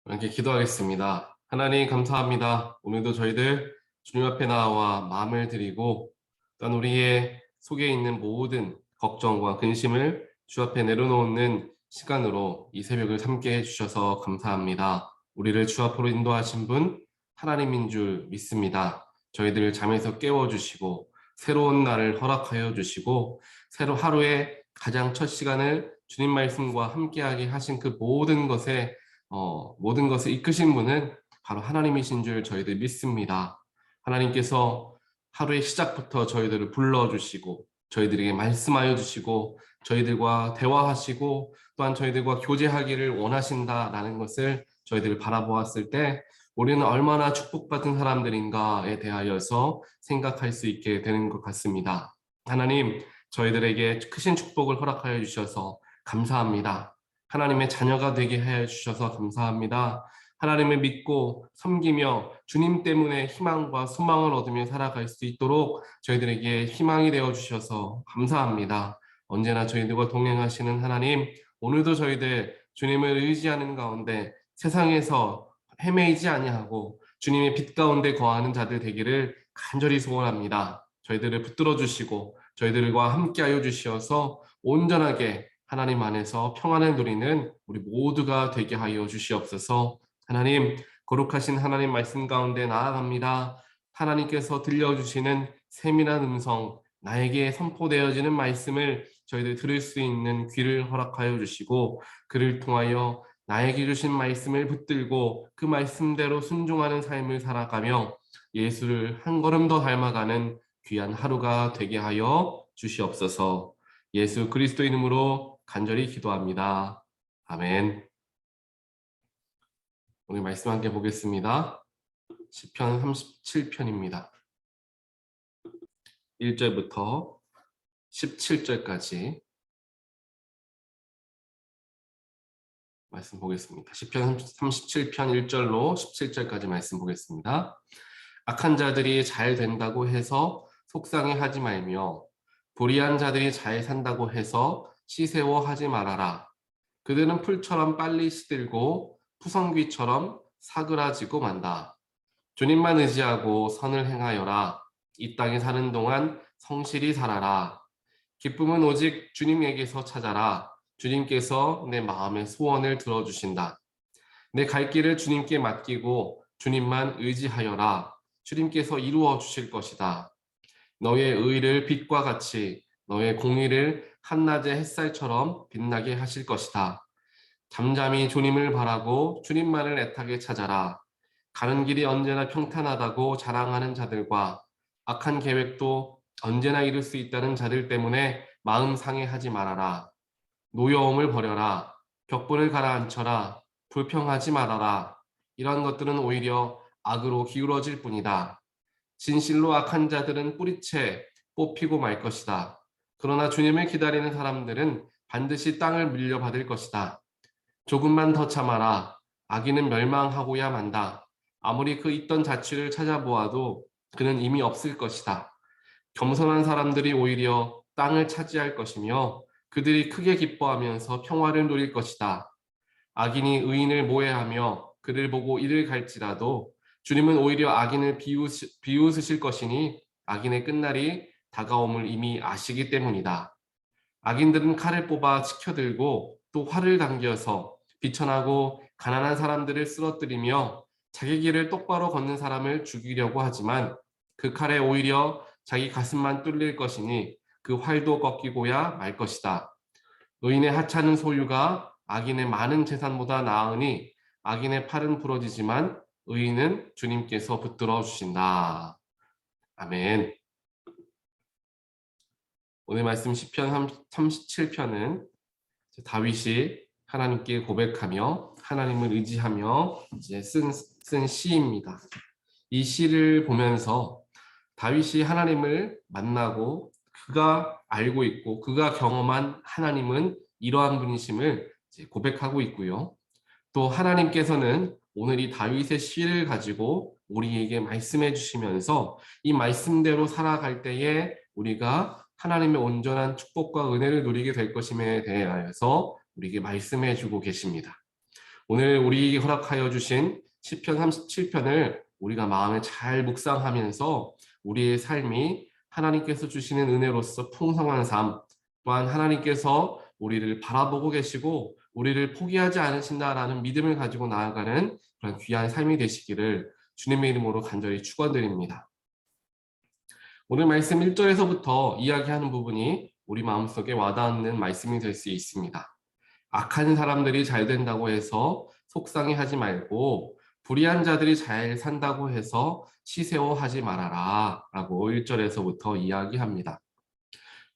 이렇게 기도하겠습니다. 하나님 감사합니다. 오늘도 저희들 주님 앞에 나와 마음을 드리고 또한 우리의 속에 있는 모든 걱정과 근심을 주 앞에 내려놓는 시간으로 이 새벽을 함께 해주셔서 감사합니다. 우리를 주 앞으로 인도하신 분 하나님인 줄 믿습니다. 저희들을 잠에서 깨워주시고 새로운 날을 허락하여 주시고 새로 하루의 가장 첫 시간을 주님 말씀과 함께하게 하신 그 모든 것을 이끄신 분은 바로 하나님이신 줄 저희들 믿습니다. 하나님께서 하루의 시작부터 저희들을 불러주시고 저희들에게 말씀하여 주시고 저희들과 대화하시고 또한 저희들과 교제하기를 원하신다라는 것을 저희들을 바라보았을 때 우리는 얼마나 축복받은 사람들인가에 대하여서 생각할 수 있게 되는 것 같습니다. 하나님, 저희들에게 크신 축복을 허락하여 주셔서 감사합니다. 하나님의 자녀가 되게 하여 주셔서 감사합니다. 하나님을 믿고 섬기며 주님 때문에 희망과 소망을 얻으며 살아갈 수 있도록 저희들에게 희망이 되어 주셔서 감사합니다. 언제나 저희들과 동행하시는 하나님, 오늘도 저희들 주님을 의지하는 가운데 세상에서 헤매이지 아니하고 주님의 빛 가운데 거하는 자들 되기를 간절히 소원합니다. 저희들을 붙들어 주시고 저희들과 함께하여 주시어서 온전하게 하나님 안에서 평안을 누리는 우리 모두가 되게 하여 주시옵소서. 하나님, 거룩하신 하나님 말씀 가운데 나아갑니다. 하나님께서 들려주시는 세밀한 음성, 나에게 선포되어지는 말씀을 저희들 들을 수 있는 귀를 허락하여 주시고 그를 통하여 나에게 주신 말씀을 붙들고 그 말씀대로 순종하는 삶을 살아가며 예수를 한 걸음 더 닮아가는 귀한 하루가 되게 하여 주시옵소서. 예수 그리스도 이름으로 간절히 기도합니다. 아멘. 오늘 말씀 함께 보겠습니다. 시편 37편입니다. 1절부터 17절까지 말씀 보겠습니다. 시편 37편 1절로 17절까지 말씀 보겠습니다. 악한 자들이 잘 된다고 해서 속상해하지 말며 불의한 자들이 잘 산다고 해서 시세워하지 말아라. 그들은 풀처럼 빨리 시들고 푸성귀처럼 사그라지고 만다. 주님만 의지하고 선을 행하여라. 이 땅에 사는 동안 성실히 살아라. 기쁨은 오직 주님에게서 찾아라. 주님께서 내 마음의 소원을 들어주신다. 내 갈 길을 주님께 맡기고 주님만 의지하여라. 주님께서 이루어 주실 것이다. 너의 의를 빛과 같이 너의 공의를 한낮의 햇살처럼 빛나게 하실 것이다. 잠잠히 주님을 바라고 주님만을 애타게 찾아라. 가는 길이 언제나 평탄하다고 자랑하는 자들과 악한 계획도 언제나 이룰 수 있다는 자들 때문에 마음 상해하지 말아라. 노여움을 버려라. 격분을 가라앉혀라. 불평하지 말아라. 이런 것들은 오히려 악으로 기울어질 뿐이다. 진실로 악한 자들은 뿌리채 뽑히고 말 것이다. 그러나 주님을 기다리는 사람들은 반드시 땅을 물려받을 것이다. 조금만 더 참아라. 악인은 멸망하고야 만다. 아무리 그 있던 자취를 찾아보아도 그는 이미 없을 것이다. 겸손한 사람들이 오히려 땅을 차지할 것이며 그들이 크게 기뻐하면서 평화를 누릴 것이다. 악인이 의인을 모해하며 그를 보고 이를 갈지라도 주님은 오히려 악인을 비웃으실 것이니 악인의 끝날이 다가옴을 이미 아시기 때문이다. 악인들은 칼을 뽑아 치켜들고 또 활을 당겨서 비천하고 가난한 사람들을 쓰러뜨리며 자기 길을 똑바로 걷는 사람을 죽이려고 하지만 그 칼에 오히려 자기 가슴만 뚫릴 것이니 그 활도 꺾이고야 말 것이다. 의인의 하찮은 소유가 악인의 많은 재산보다 나으니 악인의 팔은 부러지지만 의인은 주님께서 붙들어 주신다. 아멘. 오늘 말씀 시편 37편은 다윗이 하나님께 고백하며 하나님을 의지하며 이제 쓴 시입니다. 이 시를 보면서 다윗이 하나님을 만나고 그가 알고 있고 그가 경험한 하나님은 이러한 분이심을 이제 고백하고 있고요. 또 하나님께서는 오늘 이 다윗의 시를 가지고 우리에게 말씀해 주시면서 이 말씀대로 살아갈 때에 우리가 하나님의 온전한 축복과 은혜를 누리게 될 것임에 대하여서 우리에게 말씀해 주고 계십니다. 오늘 우리에게 허락하여 주신 시편 37편을 우리가 마음에 잘 묵상하면서 우리의 삶이 하나님께서 주시는 은혜로서 풍성한 삶, 또한 하나님께서 우리를 바라보고 계시고 우리를 포기하지 않으신다라는 믿음을 가지고 나아가는 그런 귀한 삶이 되시기를 주님의 이름으로 간절히 축원드립니다. 오늘 말씀 1절에서부터 이야기하는 부분이 우리 마음속에 와닿는 말씀이 될 수 있습니다. 악한 사람들이 잘 된다고 해서 속상해하지 말고 불의한 자들이 잘 산다고 해서 시세워하지 말아라 라고 1절에서부터 이야기합니다.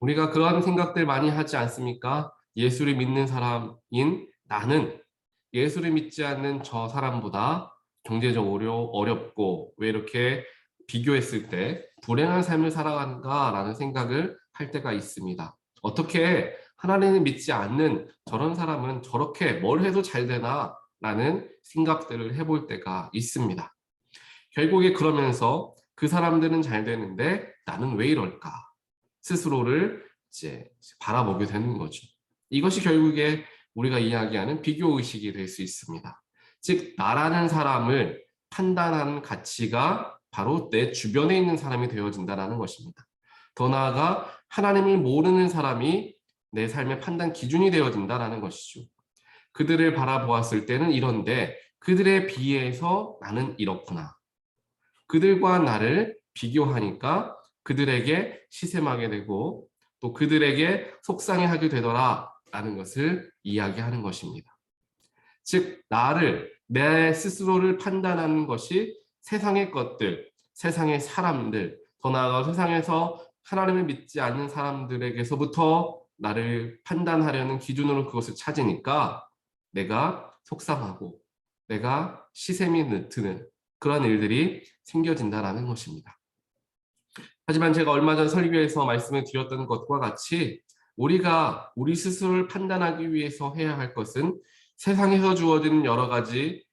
우리가 그런 생각들 많이 하지 않습니까? 예수를 믿는 사람인 나는 예수를 믿지 않는 저 사람보다 경제적으로 어렵고 왜 이렇게 비교했을 때 불행한 삶을 살아가는가라는 생각을 할 때가 있습니다. 어떻게 하나님을 믿지 않는 저런 사람은 저렇게 뭘 해도 잘 되나 라는 생각들을 해볼 때가 있습니다. 결국에 그러면서 그 사람들은 잘 되는데 나는 왜 이럴까? 스스로를 이제 바라보게 되는 거죠. 이것이 결국에 우리가 이야기하는 비교의식이 될 수 있습니다. 즉, 나라는 사람을 판단하는 가치가 바로 내 주변에 있는 사람이 되어진다는 것입니다. 더 나아가 하나님을 모르는 사람이 내 삶의 판단 기준이 되어진다는 것이죠. 그들을 바라보았을 때는 이런데 그들에 비해서 나는 이렇구나. 그들과 나를 비교하니까 그들에게 시샘하게 되고 또 그들에게 속상해하게 되더라라는 것을 이야기하는 것입니다. 즉 나를 내 스스로를 판단하는 것이 세상의 것들, 세상의 사람들, 더 나아가 세상에서 하나님을 믿지 않는 사람들에게서부터 나를 판단하려는 기준으로 그것을 찾으니까 내가 속상하고 내가 시샘이 드는 그런 일들이 생겨진다라는 것입니다. 하지만 제가 얼마 전 설교에서 말씀을 드렸던 것과 같이 우리가 우리 스스로를 판단하기 위해서 해야 할 것은 세상에서 주어지는 여러 가지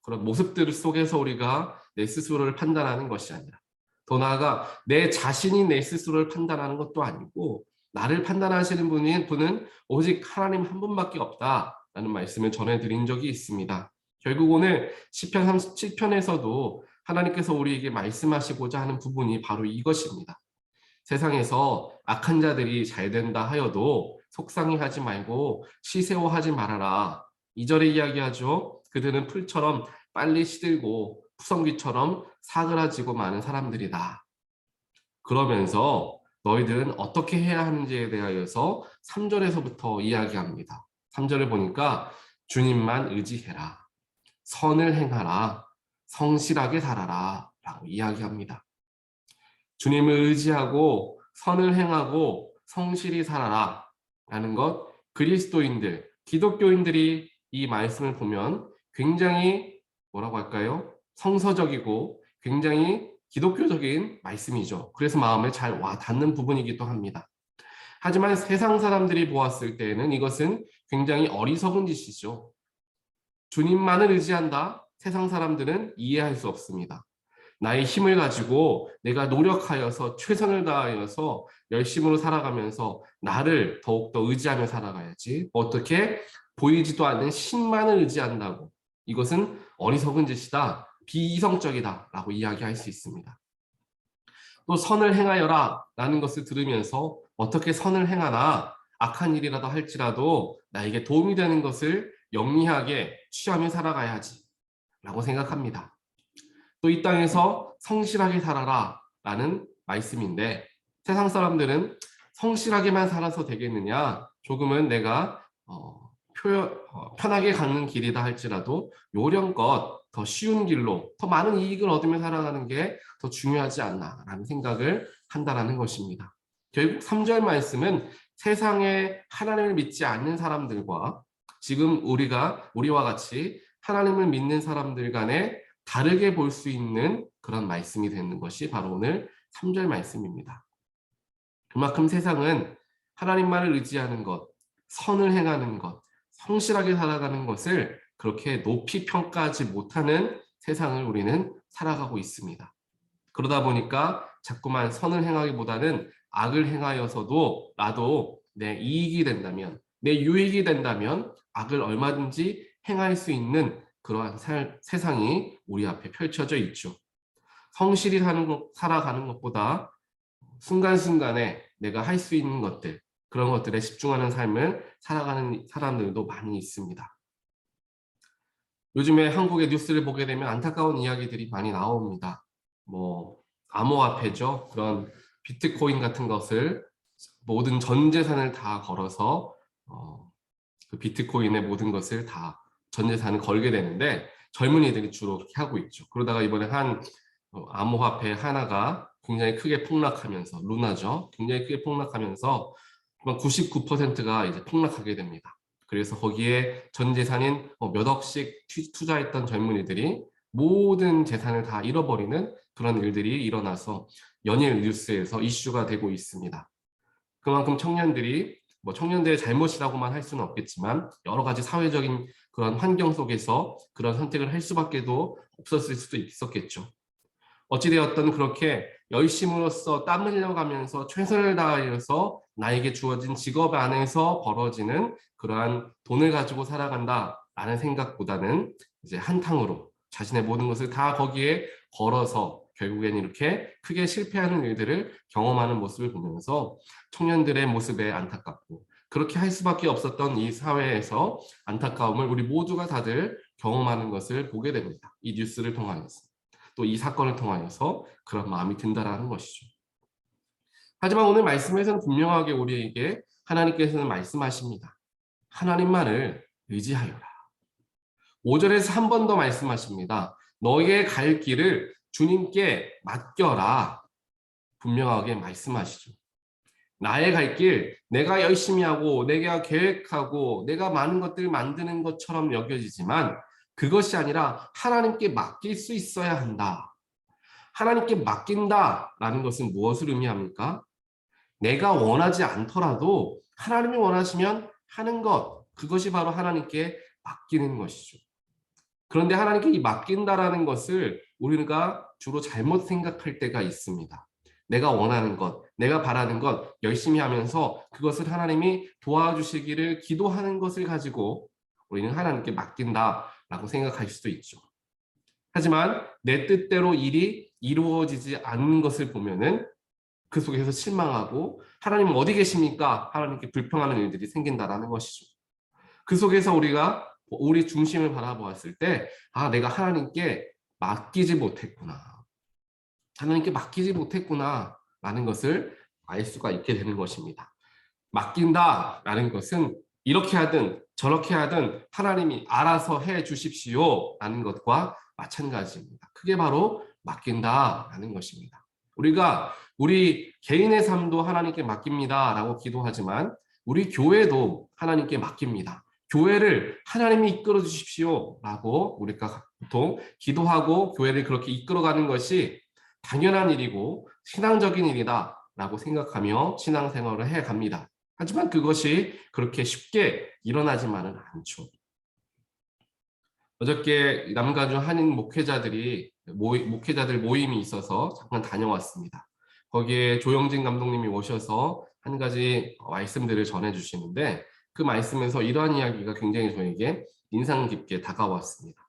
그런 모습들 속에서 우리가 내 스스로를 판단하는 것이 아니라 더 나아가 내 자신이 내 스스로를 판단하는 것도 아니고 나를 판단하시는 분은 오직 하나님 한 분밖에 없다라는 말씀을 전해드린 적이 있습니다. 결국 오늘 시편 37편에서도 하나님께서 우리에게 말씀하시고자 하는 부분이 바로 이것입니다. 세상에서 악한 자들이 잘 된다 하여도 속상해하지 말고 시세워하지 말아라. 2절에 이야기하죠. 그들은 풀처럼 빨리 시들고 푸성귀처럼 사그라지고 마는 사람들이다. 그러면서 너희들은 어떻게 해야 하는지에 대하여서 3절에서부터 이야기합니다. 3절을 보니까 주님만 의지해라. 선을 행하라. 성실하게 살아라. 라고 이야기합니다. 주님을 의지하고 선을 행하고 성실히 살아라. 라는 것 그리스도인들, 기독교인들이 이 말씀을 보면 굉장히 뭐라고 할까요? 성서적이고 굉장히 기독교적인 말씀이죠. 그래서 마음에 잘 와닿는 부분이기도 합니다. 하지만 세상 사람들이 보았을 때에는 이것은 굉장히 어리석은 짓이죠. 주님만을 의지한다? 세상 사람들은 이해할 수 없습니다. 나의 힘을 가지고 내가 노력하여서 최선을 다하여서 열심으로 살아가면서 나를 더욱더 의지하며 살아가야지. 어떻게 보이지도 않는 신만을 의지한다고. 이것은 어리석은 짓이다. 비이성적이다. 라고 이야기할 수 있습니다. 또 선을 행하여라 라는 것을 들으면서 어떻게 선을 행하나 악한 일이라도 할지라도 나에게 도움이 되는 것을 영리하게 취하며 살아가야지 라고 생각합니다. 또 이 땅에서 성실하게 살아라 라는 말씀인데 세상 사람들은 성실하게만 살아서 되겠느냐, 조금은 내가 편하게 가는 길이다 할지라도 요령껏 더 쉬운 길로 더 많은 이익을 얻으며 살아가는 게 더 중요하지 않나 라는 생각을 한다라는 것입니다. 결국 3절 말씀은 세상에 하나님을 믿지 않는 사람들과 지금 우리와 같이 하나님을 믿는 사람들 간에 다르게 볼 수 있는 그런 말씀이 되는 것이 바로 오늘 3절 말씀입니다. 그만큼 세상은 하나님만을 의지하는 것, 선을 행하는 것, 성실하게 살아가는 것을 그렇게 높이 평가하지 못하는 세상을 우리는 살아가고 있습니다. 그러다 보니까 자꾸만 선을 행하기보다는 악을 행하여서도 나도 내 이익이 된다면, 내 유익이 된다면 악을 얼마든지 행할 수 있는 그러한 세상이 우리 앞에 펼쳐져 있죠. 성실히 살아가는 것보다 순간순간에 내가 할 수 있는 것들, 그런 것들에 집중하는 삶을 살아가는 사람들도 많이 있습니다. 요즘에 한국의 뉴스를 보게 되면 안타까운 이야기들이 많이 나옵니다. 뭐 암호화폐죠. 그런 비트코인 같은 것을 모든 전 재산을 다 걸어서 그 비트코인의 모든 것을 다 전 재산을 걸게 되는데 젊은이들이 주로 그렇게 하고 있죠. 그러다가 이번에 한 암호화폐 하나가 굉장히 크게 폭락하면서 루나죠. 굉장히 크게 폭락하면서 99%가 이제 폭락하게 됩니다. 그래서 거기에 전 재산인 몇 억씩 투자했던 젊은이들이 모든 재산을 다 잃어버리는 그런 일들이 일어나서 연일 뉴스에서 이슈가 되고 있습니다. 그만큼 청년들이 청년들의 잘못이라고만 할 수는 없겠지만 여러 가지 사회적인 그런 환경 속에서 그런 선택을 할 수밖에도 없었을 수도 있었겠죠. 어찌되었든 그렇게 열심으로써 땀을 흘려가면서 최선을 다해서 나에게 주어진 직업 안에서 벌어지는 그러한 돈을 가지고 살아간다라는 생각보다는 이제 한탕으로 자신의 모든 것을 다 거기에 걸어서 결국엔 이렇게 크게 실패하는 일들을 경험하는 모습을 보면서 청년들의 모습에 안타깝고 그렇게 할 수밖에 없었던 이 사회에서 안타까움을 우리 모두가 다들 경험하는 것을 보게 됩니다. 이 뉴스를 통하여서. 또 이 사건을 통하여서 그런 마음이 든다라는 것이죠. 하지만 오늘 말씀에서는 분명하게 우리에게 하나님께서는 말씀하십니다. 하나님만을 의지하여라. 5절에서 한 번 더 말씀하십니다. 너의 갈 길을 주님께 맡겨라. 분명하게 말씀하시죠. 나의 갈 길, 내가 열심히 하고 내가 계획하고 내가 많은 것들을 만드는 것처럼 여겨지지만 그것이 아니라 하나님께 맡길 수 있어야 한다. 하나님께 맡긴다라는 것은 무엇을 의미합니까? 내가 원하지 않더라도 하나님이 원하시면 하는 것, 그것이 바로 하나님께 맡기는 것이죠. 그런데 하나님께 이 맡긴다라는 것을 우리가 주로 잘못 생각할 때가 있습니다. 내가 원하는 것, 내가 바라는 것 열심히 하면서 그것을 하나님이 도와주시기를 기도하는 것을 가지고 우리는 하나님께 맡긴다라고 생각할 수도 있죠. 하지만 내 뜻대로 일이 이루어지지 않는 것을 보면은 그 속에서 실망하고 하나님은 어디 계십니까? 하나님께 불평하는 일들이 생긴다라는 것이죠. 그 속에서 우리가 우리 중심을 바라보았을 때 내가 하나님께 맡기지 못했구나. 하나님께 맡기지 못했구나 라는 것을 알 수가 있게 되는 것입니다. 맡긴다라는 것은 이렇게 하든 저렇게 하든 하나님이 알아서 해 주십시오 라는 것과 마찬가지입니다. 그게 바로 맡긴다라는 것입니다. 우리가 우리 개인의 삶도 하나님께 맡깁니다 라고 기도하지만 우리 교회도 하나님께 맡깁니다. 교회를 하나님이 이끌어 주십시오 라고 우리가 보통 기도하고 교회를 그렇게 이끌어가는 것이 당연한 일이고 신앙적인 일이다 라고 생각하며 신앙생활을 해갑니다. 하지만 그것이 그렇게 쉽게 일어나지만은 않죠. 어저께 남가주 한인 목회자들 모임이 있어서 잠깐 다녀왔습니다. 거기에 조영진 감독님이 오셔서 한 가지 말씀들을 전해주시는데 그 말씀에서 이러한 이야기가 굉장히 저에게 인상 깊게 다가왔습니다.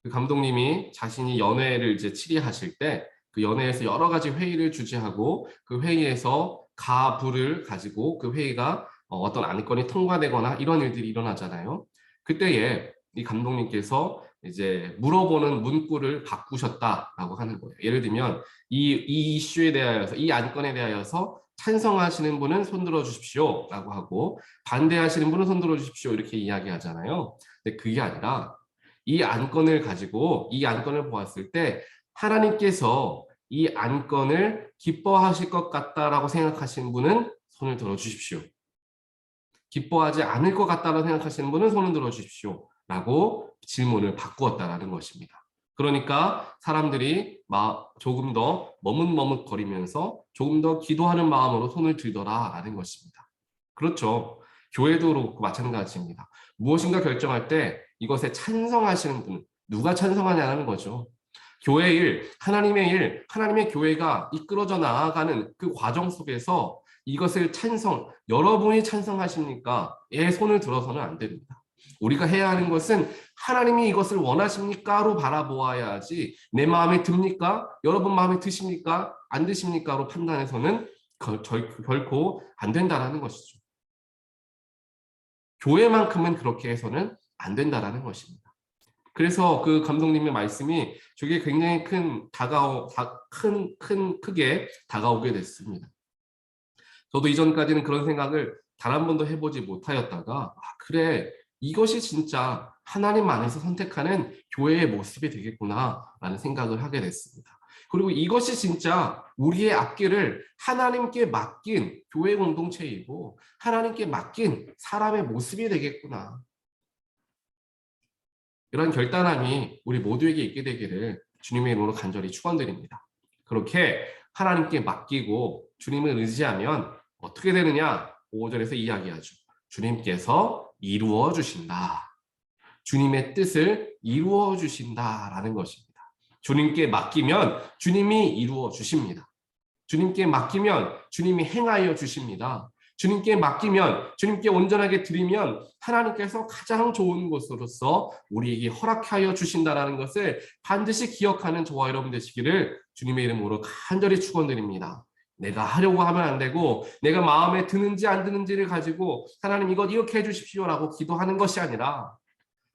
그 감독님이 자신이 연회를 이제 치리하실 때 그 연회에서 여러 가지 회의를 주재하고 그 회의에서 가부를 가지고 그 회의가 어떤 안건이 통과되거나 이런 일들이 일어나잖아요. 그때에 이 감독님께서 이제 물어보는 문구를 바꾸셨다라고 하는 거예요. 예를 들면 이 이슈에 대하여서 이 안건에 대하여서 찬성하시는 분은 손들어 주십시오 라고 하고 반대하시는 분은 손들어 주십시오 이렇게 이야기하잖아요. 근데 그게 아니라 이 안건을 가지고 이 안건을 보았을 때 하나님께서 이 안건을 기뻐하실 것 같다라고 생각하시는 분은 손을 들어 주십시오. 기뻐하지 않을 것 같다고 생각하시는 분은 손을 들어 주십시오. 라고 질문을 바꾸었다라는 것입니다. 그러니까 사람들이 조금 더 머뭇머뭇거리면서 조금 더 기도하는 마음으로 손을 들더라라는 것입니다. 그렇죠. 교회도 그렇고 마찬가지입니다. 무엇인가 결정할 때 이것에 찬성하시는 분, 누가 찬성하냐는 거죠. 교회의 일, 하나님의 교회가 이끌어져 나아가는 그 과정 속에서 이것을 여러분이 찬성하십니까? 예, 손을 들어서는 안 됩니다. 우리가 해야 하는 것은 하나님이 이것을 원하십니까?로 바라보아야 하지 내 마음에 듭니까? 여러분 마음에 드십니까? 안 드십니까?로 판단해서는 결코 안 된다라는 것이죠. 교회만큼은 그렇게 해서는 안 된다라는 것입니다. 그래서 그 감독님의 말씀이 저게 굉장히 크게 다가오게 됐습니다. 저도 이전까지는 그런 생각을 단 한 번도 해보지 못하였다가 그래 이것이 진짜 하나님 안에서 선택하는 교회의 모습이 되겠구나라는 생각을 하게 됐습니다. 그리고 이것이 진짜 우리의 앞길을 하나님께 맡긴 교회 공동체이고 하나님께 맡긴 사람의 모습이 되겠구나. 이런 결단함이 우리 모두에게 있게 되기를 주님의 이름으로 간절히 축원드립니다. 그렇게 하나님께 맡기고 주님을 의지하면 어떻게 되느냐? 5절에서 이야기하죠. 주님께서 이루어 주신다. 주님의 뜻을 이루어 주신다라는 것입니다. 주님께 맡기면 주님이 이루어 주십니다. 주님께 맡기면 주님이 행하여 주십니다. 주님께 맡기면 주님께 온전하게 드리면 하나님께서 가장 좋은 것으로서 우리에게 허락하여 주신다는 것을 반드시 기억하는 저와 여러분 되시기를 주님의 이름으로 간절히 축원드립니다. 내가 하려고 하면 안 되고 내가 마음에 드는지 안 드는지를 가지고 하나님 이것 이렇게 해주십시오라고 기도하는 것이 아니라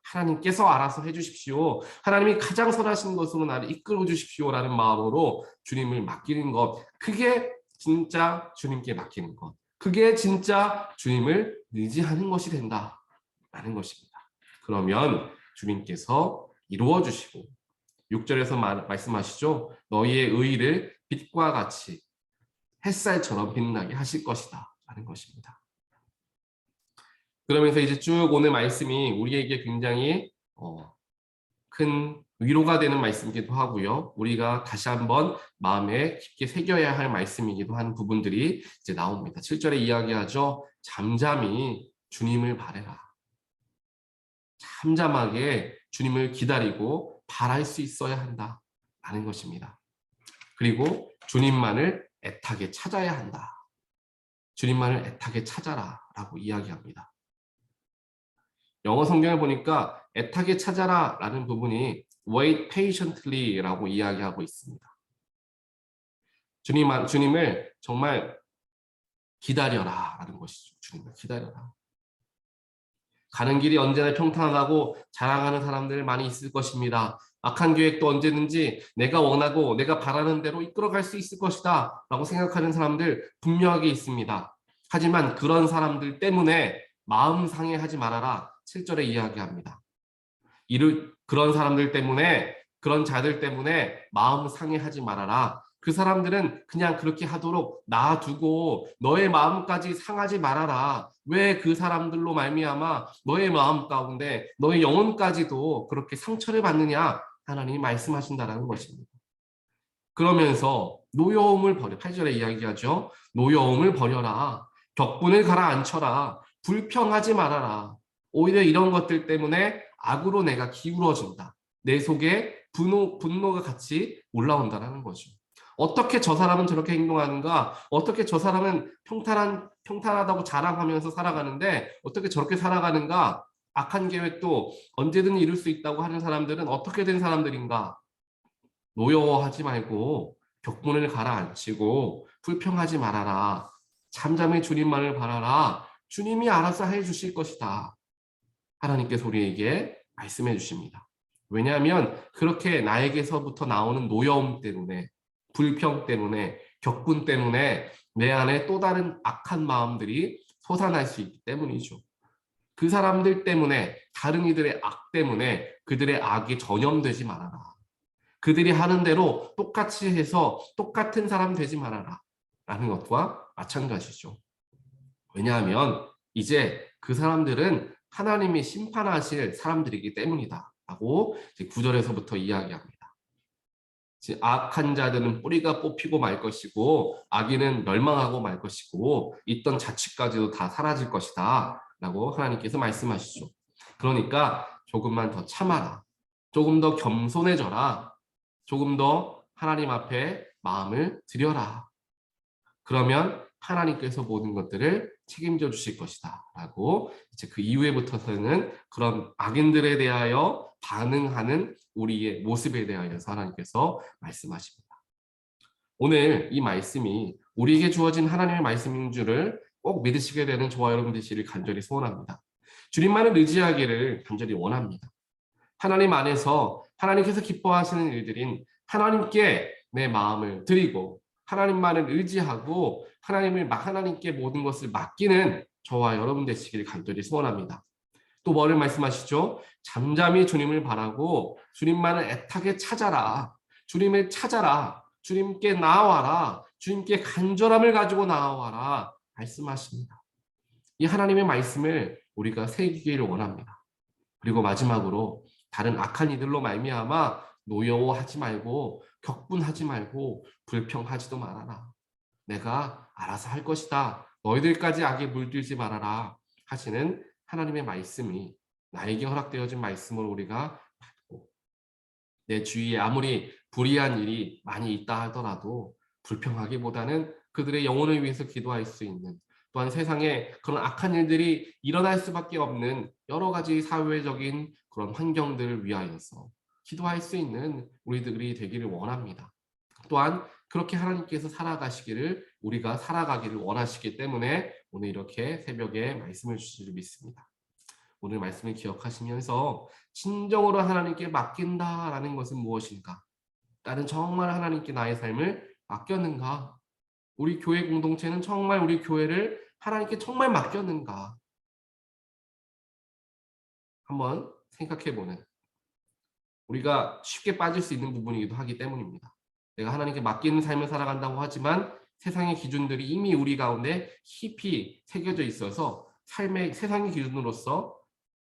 하나님께서 알아서 해주십시오. 하나님이 가장 선하신 것으로 나를 이끌어 주십시오라는 마음으로 주님을 맡기는 것. 그게 진짜 주님께 맡기는 것. 그게 진짜 주님을 의지하는 것이 된다라는 것입니다. 그러면 주님께서 이루어 주시고 6절에서 말씀하시죠. 너희의 의를 빛과 같이 햇살처럼 빛나게 하실 것이다 라는 것입니다. 그러면서 이제 쭉 오늘 말씀이 우리에게 굉장히 큰 위로가 되는 말씀이기도 하고요. 우리가 다시 한번 마음에 깊게 새겨야 할 말씀이기도 한 부분들이 이제 나옵니다. 7절에 이야기하죠. 잠잠히 주님을 바라라. 잠잠하게 주님을 기다리고 바랄 수 있어야 한다라는 것입니다. 그리고 주님만을 애타게 찾아야 한다. 주님만을 애타게 찾아라 라고 이야기합니다. 영어 성경을 보니까 애타게 찾아라 라는 부분이 wait patiently 라고 이야기하고 있습니다. 주님을 정말 기다려라 라는 것이죠. 주님을 기다려라. 가는 길이 언제나 평탄하다고 자랑하는 사람들 많이 있을 것입니다. 악한 계획도 언제든지 내가 원하고 내가 바라는 대로 이끌어갈 수 있을 것이다 라고 생각하는 사람들 분명하게 있습니다. 하지만 그런 사람들 때문에 마음 상해하지 말아라 7절에 이야기합니다. 그런 사람들 때문에 그런 자들 때문에 마음 상해하지 말아라. 그 사람들은 그냥 그렇게 하도록 놔두고 너의 마음까지 상하지 말아라. 왜 그 사람들로 말미암아 너의 마음 가운데 너의 영혼까지도 그렇게 상처를 받느냐 하나님이 말씀하신다라는 것입니다. 그러면서 노여움을 버려 8절에 이야기하죠. 노여움을 버려라. 격분을 가라앉혀라. 불평하지 말아라. 오히려 이런 것들 때문에 악으로 내가 기울어진다. 내 속에 분노가 같이 올라온다는 거죠. 어떻게 저 사람은 저렇게 행동하는가? 어떻게 저 사람은 평탄하다고 자랑하면서 살아가는데 어떻게 저렇게 살아가는가? 악한 계획도 언제든 이룰 수 있다고 하는 사람들은 어떻게 된 사람들인가? 노여워하지 말고 격분을 가라앉히고 불평하지 말아라. 잠잠히 주님만을 바라라. 주님이 알아서 해주실 것이다. 하나님께서 우리에게 말씀해 주십니다. 왜냐하면 그렇게 나에게서부터 나오는 노여움 때문에 불평 때문에 격분 때문에 내 안에 또 다른 악한 마음들이 솟아날 수 있기 때문이죠. 그 사람들 때문에 다른 이들의 악 때문에 그들의 악이 전염되지 말아라. 그들이 하는 대로 똑같이 해서 똑같은 사람 되지 말아라 라는 것과 마찬가지죠. 왜냐하면 이제 그 사람들은 하나님이 심판하실 사람들이기 때문이다 라고 9절에서부터 이야기합니다. 악한 자들은 뿌리가 뽑히고 말 것이고 악인은 멸망하고 말 것이고 있던 자취까지도 다 사라질 것이다 라고 하나님께서 말씀하시죠. 그러니까 조금만 더 참아라. 조금 더 겸손해져라. 조금 더 하나님 앞에 마음을 들여라. 그러면 하나님께서 모든 것들을 책임져 주실 것이다 라고 이제 그 이후에부터서는 그런 악인들에 대하여 반응하는 우리의 모습에 대하여서 하나님께서 말씀하십니다. 오늘 이 말씀이 우리에게 주어진 하나님의 말씀인 줄을 꼭 믿으시게 되는 저와 여러분 되시기를 간절히 소원합니다. 주님만을 의지하기를 간절히 원합니다. 하나님 안에서 하나님께서 기뻐하시는 일들인 하나님께 내 마음을 드리고 하나님만을 의지하고 하나님께 모든 것을 맡기는 저와 여러분 되시기를 간절히 소원합니다. 또 뭐를 말씀하시죠? 잠잠히 주님을 바라고 주님만을 애타게 찾아라. 주님을 찾아라. 주님께 나아와라. 주님께 간절함을 가지고 나아와라. 말씀하십니다. 이 하나님의 말씀을 우리가 새기기를 원합니다. 그리고 마지막으로 다른 악한 이들로 말미암아 노여워하지 말고 격분하지 말고 불평하지도 말아라. 내가 알아서 할 것이다. 너희들까지 악에 물들지 말아라 하시는 하나님의 말씀이 나에게 허락되어진 말씀을 우리가 받고 내 주위에 아무리 불의한 일이 많이 있다 하더라도 불평하기보다는 그들의 영혼을 위해서 기도할 수 있는 또한 세상에 그런 악한 일들이 일어날 수밖에 없는 여러 가지 사회적인 그런 환경들을 위하여서 기도할 수 있는 우리들이 되기를 원합니다. 또한 그렇게 하나님께서 살아가시기를 우리가 살아가기를 원하시기 때문에 오늘 이렇게 새벽에 말씀을 주시기를 믿습니다. 오늘 말씀을 기억하시면서 진정으로 하나님께 맡긴다라는 것은 무엇인가? 나는 정말 하나님께 나의 삶을 맡겼는가? 우리 교회 공동체는 정말 우리 교회를 하나님께 정말 맡겼는가? 한번 생각해보는 우리가 쉽게 빠질 수 있는 부분이기도 하기 때문입니다. 내가 하나님께 맡기는 삶을 살아간다고 하지만 세상의 기준들이 이미 우리 가운데 깊이 새겨져 있어서 세상의 기준으로서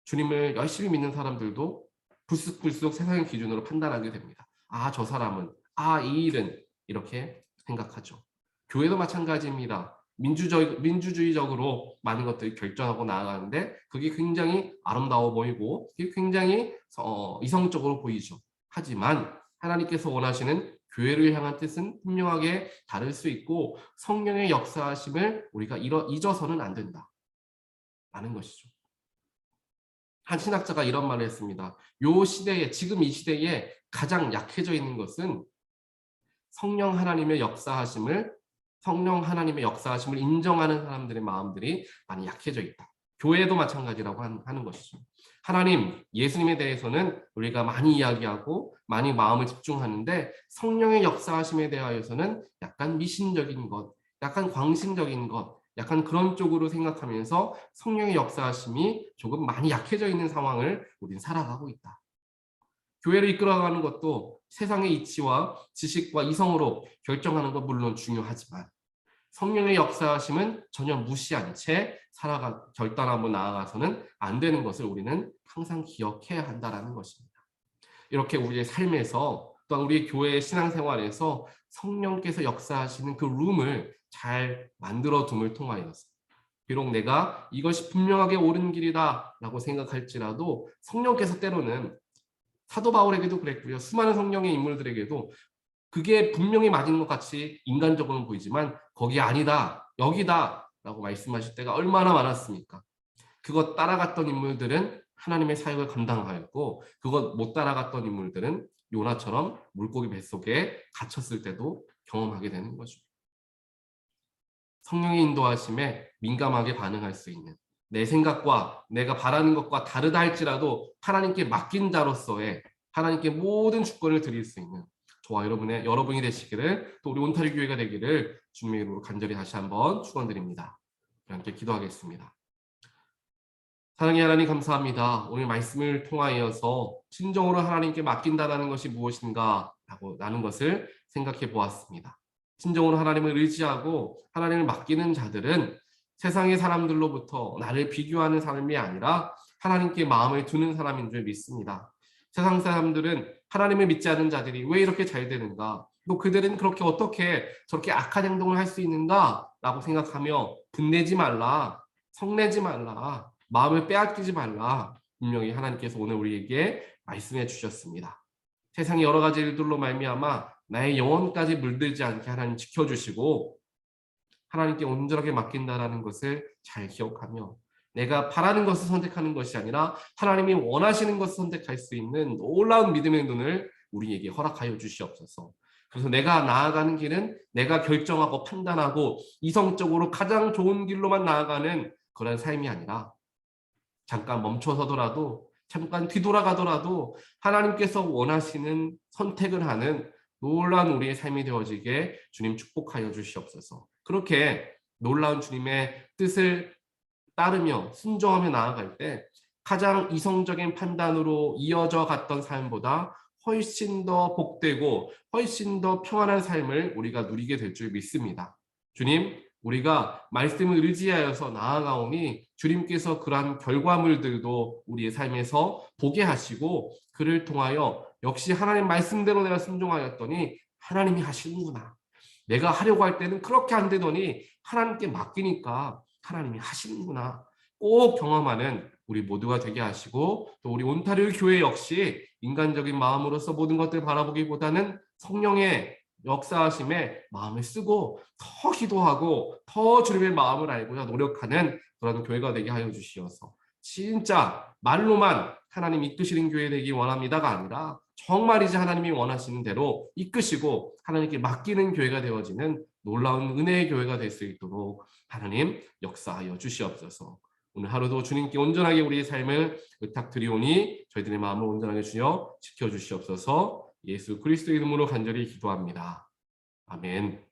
주님을 열심히 믿는 사람들도 불쑥불쑥 세상의 기준으로 판단하게 됩니다. 아, 저 사람은, 이 일은 이렇게 생각하죠. 교회도 마찬가지입니다. 민주주의적으로 많은 것들이 결정하고 나아가는데 그게 굉장히 아름다워 보이고 그게 굉장히 이성적으로 보이죠. 하지만 하나님께서 원하시는 교회를 향한 뜻은 분명하게 다를 수 있고 성령의 역사하심을 우리가 잊어서는 안 된다 라는 것이죠. 한 신학자가 이런 말을 했습니다. 지금 이 시대에 가장 약해져 있는 것은 성령 하나님의 역사하심을 인정하는 사람들의 마음들이 많이 약해져 있다. 교회도 마찬가지라고 하는 것이죠. 예수님에 대해서는 우리가 많이 이야기하고 많이 마음을 집중하는데 성령의 역사하심에 대하여서는 약간 미신적인 것, 약간 광신적인 것, 약간 그런 쪽으로 생각하면서 성령의 역사하심이 조금 많이 약해져 있는 상황을 우리는 살아가고 있다. 교회를 이끌어가는 것도 세상의 이치와 지식과 이성으로 결정하는 것 물론 중요하지만 성령의 역사하심은 전혀 무시한 채 결단하고 나아가서는 안 되는 것을 우리는 항상 기억해야 한다는 것입니다. 이렇게 우리의 삶에서 또한 우리 교회의 신앙생활에서 성령께서 역사하시는 그 룸을 잘 만들어 둠을 통하여서 비록 내가 이것이 분명하게 옳은 길이다 라고 생각할지라도 성령께서 때로는 사도 바울에게도 그랬고요. 수많은 성령의 인물들에게도 그게 분명히 맞은 것 같이 인간적으로는 보이지만 거기 아니다, 여기다 라고 말씀하실 때가 얼마나 많았습니까? 그것 따라갔던 인물들은 하나님의 사역을 감당하였고 그것 못 따라갔던 인물들은 요나처럼 물고기 뱃속에 갇혔을 때도 경험하게 되는 거죠. 성령의 인도하심에 민감하게 반응할 수 있는 내 생각과 내가 바라는 것과 다르다 할지라도 하나님께 맡긴 자로서의 하나님께 모든 주권을 드릴 수 있는 저와 여러분이 되시기를 또 우리 온타리 교회가 되기를 주님의 이름으로 간절히 다시 한번 축원드립니다. 함께 기도하겠습니다. 사랑의 하나님 감사합니다. 오늘 말씀을 통하여서 진정으로 하나님께 맡긴다는 것이 무엇인가 라는 것을 생각해 보았습니다. 진정으로 하나님을 의지하고 하나님을 맡기는 자들은 세상의 사람들로부터 나를 비교하는 삶이 아니라 하나님께 마음을 두는 사람인 줄 믿습니다. 세상 사람들은 하나님을 믿지 않는 자들이 왜 이렇게 잘 되는가? 또 그들은 그렇게 어떻게 저렇게 악한 행동을 할 수 있는가? 라고 생각하며 분내지 말라, 성내지 말라, 마음을 빼앗기지 말라. 분명히 하나님께서 오늘 우리에게 말씀해 주셨습니다. 세상의 여러 가지 일들로 말미암아 나의 영혼까지 물들지 않게 하나님 지켜주시고 하나님께 온전하게 맡긴다라는 것을 잘 기억하며 내가 바라는 것을 선택하는 것이 아니라 하나님이 원하시는 것을 선택할 수 있는 놀라운 믿음의 눈을 우리에게 허락하여 주시옵소서. 그래서 내가 나아가는 길은 내가 결정하고 판단하고 이성적으로 가장 좋은 길로만 나아가는 그런 삶이 아니라 잠깐 멈춰서더라도 잠깐 뒤돌아가더라도 하나님께서 원하시는 선택을 하는 놀라운 우리의 삶이 되어지게 주님 축복하여 주시옵소서. 그렇게 놀라운 주님의 뜻을 따르며 순종하며 나아갈 때 가장 이성적인 판단으로 이어져 갔던 삶보다 훨씬 더 복되고 훨씬 더 평안한 삶을 우리가 누리게 될 줄 믿습니다. 주님, 우리가 말씀을 의지하여서 나아가오니 주님께서 그러한 결과물들도 우리의 삶에서 보게 하시고 그를 통하여 역시 하나님 말씀대로 내가 순종하였더니 하나님이 하시는구나. 내가 하려고 할 때는 그렇게 안 되더니 하나님께 맡기니까 하나님이 하시는구나. 꼭 경험하는 우리 모두가 되게 하시고 또 우리 온타rio 교회 역시 인간적인 마음으로서 모든 것들을 바라보기보다는 성령의 역사하심에 마음을 쓰고 더 기도하고 더 주님의 마음을 알고자 노력하는 그런 교회가 되게 하여 주시어서 진짜 말로만 하나님 이끄시는 교회 되기 원합니다가 아니라 정말이지 하나님이 원하시는 대로 이끄시고 하나님께 맡기는 교회가 되어지는 놀라운 은혜의 교회가 될 수 있도록 하나님 역사하여 주시옵소서. 오늘 하루도 주님께 온전하게 우리의 삶을 의탁드리오니 저희들의 마음을 온전하게 주여 지켜주시옵소서. 예수 그리스도의 이름으로 간절히 기도합니다. 아멘.